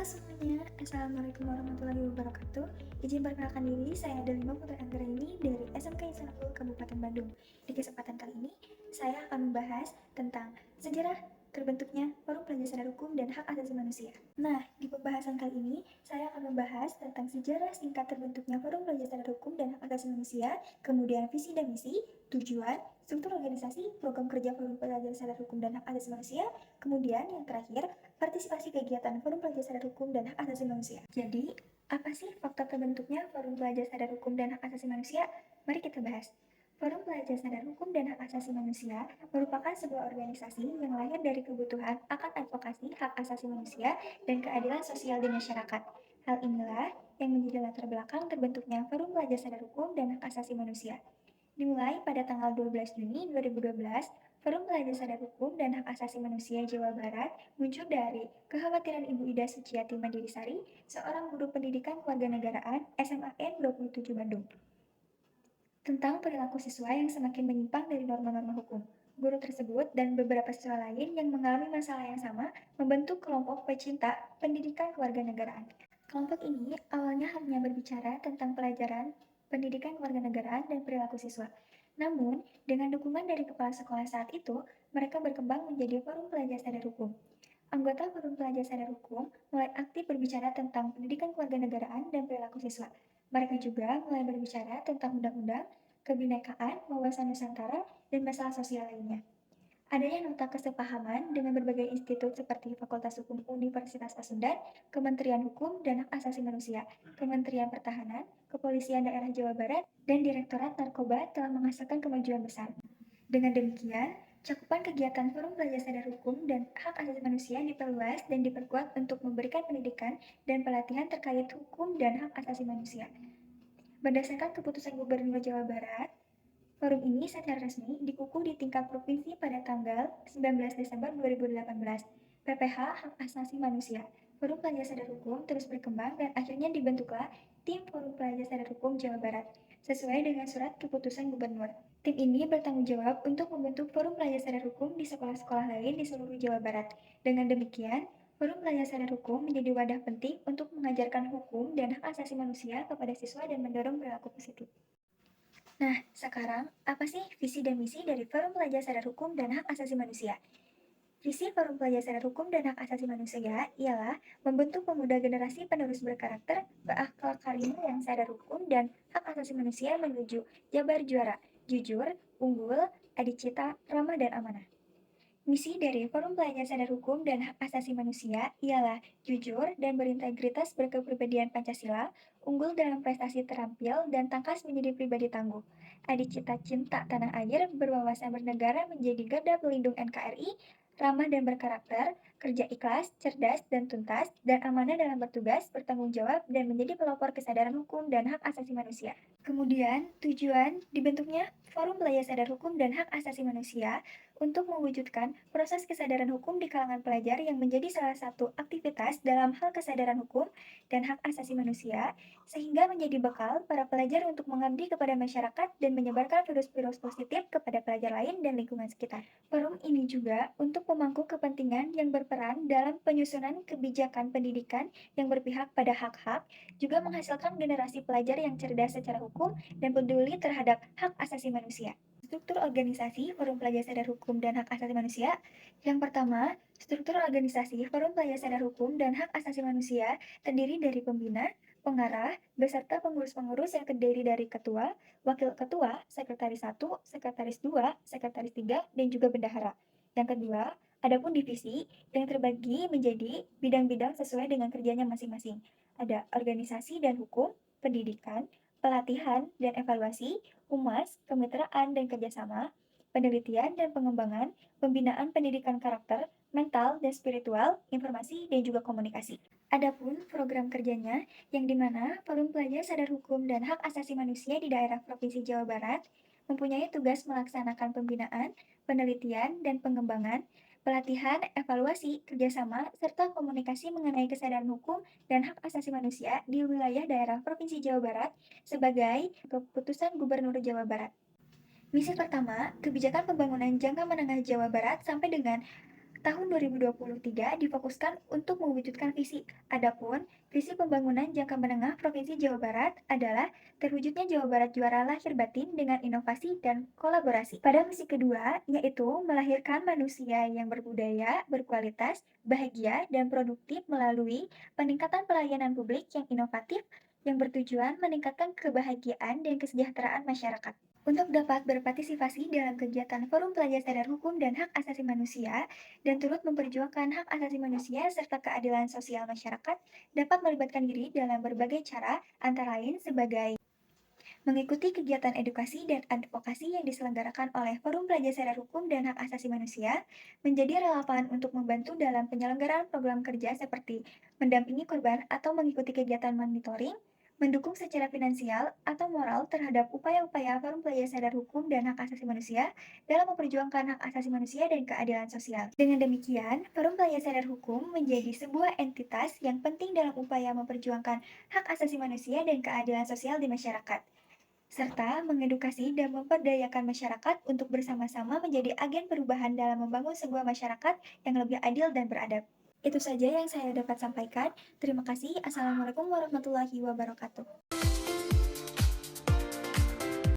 semuanya, Assalamualaikum warahmatullahi wabarakatuh. Izin perkenalkan diri, saya Delima Putri Anggraini dari SMK Isanul Kabupaten Bandung. Di kesempatan kali ini, saya akan membahas tentang sejarah terbentuknya Forum Pelajar Sadar Hukum dan Hak Asasi Manusia. Nah, di pembahasan kali ini, saya akan membahas tentang sejarah singkat terbentuknya Forum Pelajar Sadar Hukum dan Hak Asasi Manusia, kemudian visi dan misi, tujuan, struktur organisasi, program kerja Forum Pelajar Sadar Hukum dan Hak Asasi Manusia, kemudian yang terakhir, partisipasi kegiatan Forum Pelajar Sadar Hukum dan Hak Asasi Manusia. Jadi, apa sih faktor terbentuknya Forum Pelajar Sadar Hukum dan Hak Asasi Manusia? Mari kita bahas. Forum Pelajar Sadar Hukum dan Hak Asasi Manusia merupakan sebuah organisasi yang lahir dari kebutuhan akan advokasi hak asasi manusia dan keadilan sosial di masyarakat. Hal inilah yang menjadi latar belakang terbentuknya Forum Pelajar Sadar Hukum dan Hak Asasi Manusia. Dimulai pada tanggal 12 Juni 2012, Forum Pelajar Sadar Hukum dan Hak Asasi Manusia Jawa Barat muncul dari kekhawatiran Ibu Ida Suciati Mandirisari, seorang guru pendidikan kewarganegaraan SMAN 27 Bandung, tentang perilaku siswa yang semakin menyimpang dari norma-norma hukum. Guru tersebut dan beberapa siswa lain yang mengalami masalah yang sama membentuk kelompok pecinta pendidikan kewarganegaraan. Kelompok ini awalnya hanya berbicara tentang pelajaran pendidikan kewarganegaraan dan perilaku siswa. Namun, dengan dukungan dari kepala sekolah saat itu, mereka berkembang menjadi Forum Pelajar Sadar Hukum. Anggota Forum Pelajar Sadar Hukum mulai aktif berbicara tentang pendidikan kewarganegaraan dan perilaku siswa. Mereka juga mulai berbicara tentang undang-undang, kebinekaan, wawasan Nusantara, dan masalah sosial lainnya. Adanya nota kesepahaman dengan berbagai institut seperti Fakultas Hukum Universitas Pasundan, Kementerian Hukum dan Hak Asasi Manusia, Kementerian Pertahanan, Kepolisian Daerah Jawa Barat, dan Direktorat Narkoba telah menghasilkan kemajuan besar. Dengan demikian, cakupan kegiatan Forum Pelajar Sadar Hukum dan Hak Asasi Manusia diperluas dan diperkuat untuk memberikan pendidikan dan pelatihan terkait hukum dan hak asasi manusia. Berdasarkan keputusan Gubernur Jawa Barat, forum ini secara resmi dikukuh di tingkat provinsi pada tanggal 19 Desember 2018. PPH Hak Asasi Manusia. Forum Pelajar Sadar Hukum terus berkembang dan akhirnya dibentuklah Tim Forum Pelajar Sadar Hukum Jawa Barat sesuai dengan surat keputusan Gubernur. Tim ini bertanggung jawab untuk membentuk Forum Pelajar Sadar Hukum di sekolah-sekolah lain di seluruh Jawa Barat. Dengan demikian, Forum Pelajar Sadar Hukum menjadi wadah penting untuk mengajarkan hukum dan hak asasi manusia kepada siswa dan mendorong perilaku positif. Nah, sekarang apa sih visi dan misi dari Forum Pelajar Sadar Hukum dan Hak Asasi Manusia? Visi Forum Pelajar Sadar Hukum dan Hak Asasi Manusia ialah membentuk pemuda generasi penerus berkarakter, berakhlak karimah yang sadar hukum dan hak asasi manusia menuju Jabar Juara, jujur, unggul, adicita, ramah dan amanah. Misi dari Forum Pelajar Sadar Hukum dan Hak Asasi Manusia ialah jujur dan berintegritas berkepribadian Pancasila, unggul dalam prestasi terampil, dan tangkas menjadi pribadi tangguh. Adicita cinta tanah air, berwawasan bernegara menjadi garda pelindung NKRI, ramah dan berkarakter, kerja ikhlas, cerdas dan tuntas, dan amanah dalam bertugas, bertanggung jawab, dan menjadi pelopor kesadaran hukum dan hak asasi manusia. Kemudian, tujuan dibentuknya Forum Pelajar Sadar Hukum dan Hak Asasi Manusia untuk mewujudkan proses kesadaran hukum di kalangan pelajar yang menjadi salah satu aktivitas dalam hal kesadaran hukum dan hak asasi manusia, sehingga menjadi bekal para pelajar untuk mengabdi kepada masyarakat dan menyebarkan virus-virus positif kepada pelajar lain dan lingkungan sekitar. Forum ini juga untuk pemangku kepentingan yang berperan dalam penyusunan kebijakan pendidikan yang berpihak pada hak-hak, juga menghasilkan generasi pelajar yang cerdas secara hukum dan peduli terhadap hak asasi manusia. Struktur organisasi Forum Pelajar Sadar Hukum dan Hak Asasi Manusia. Yang pertama, struktur organisasi Forum Pelajar Sadar Hukum dan Hak Asasi Manusia terdiri dari pembina, pengarah, beserta pengurus-pengurus yang terdiri dari ketua, wakil ketua, sekretaris 1, sekretaris 2, sekretaris 3, dan juga bendahara. Yang kedua, adapun divisi yang terbagi menjadi bidang-bidang sesuai dengan kerjanya masing-masing. Ada organisasi dan hukum, pendidikan, pelatihan dan evaluasi, humas, kemitraan dan kerjasama, penelitian dan pengembangan, pembinaan pendidikan karakter, mental dan spiritual, informasi dan juga komunikasi. Adapun program kerjanya, yang dimana Forum Pelajar Sadar Hukum dan Hak Asasi Manusia di daerah Provinsi Jawa Barat mempunyai tugas melaksanakan pembinaan, penelitian dan pengembangan, pelatihan, evaluasi, kerjasama, serta komunikasi mengenai kesadaran hukum dan hak asasi manusia di wilayah daerah Provinsi Jawa Barat sebagai keputusan Gubernur Jawa Barat. Misi pertama, kebijakan pembangunan jangka menengah Jawa Barat sampai dengan tahun 2023 difokuskan untuk mewujudkan visi. Adapun visi pembangunan jangka menengah Provinsi Jawa Barat adalah terwujudnya Jawa Barat juara lahir batin dengan inovasi dan kolaborasi. Pada misi kedua, yaitu melahirkan manusia yang berbudaya, berkualitas, bahagia, dan produktif melalui peningkatan pelayanan publik yang inovatif yang bertujuan meningkatkan kebahagiaan dan kesejahteraan masyarakat. Untuk dapat berpartisipasi dalam kegiatan Forum Pelajar Sadar Hukum dan Hak Asasi Manusia dan turut memperjuangkan hak asasi manusia serta keadilan sosial masyarakat, dapat melibatkan diri dalam berbagai cara, antara lain sebagai mengikuti kegiatan edukasi dan advokasi yang diselenggarakan oleh Forum Pelajar Sadar Hukum dan Hak Asasi Manusia, menjadi relevan untuk membantu dalam penyelenggaraan program kerja seperti mendampingi korban atau mengikuti kegiatan monitoring, mendukung secara finansial atau moral terhadap upaya-upaya Forum Pelajar Sadar Hukum dan Hak Asasi Manusia dalam memperjuangkan hak asasi manusia dan keadilan sosial. Dengan demikian, Forum Pelajar Sadar Hukum menjadi sebuah entitas yang penting dalam upaya memperjuangkan hak asasi manusia dan keadilan sosial di masyarakat, serta mengedukasi dan memperdayakan masyarakat untuk bersama-sama menjadi agen perubahan dalam membangun sebuah masyarakat yang lebih adil dan beradab. Itu saja yang saya dapat sampaikan. Terima kasih. Assalamualaikum warahmatullahi wabarakatuh.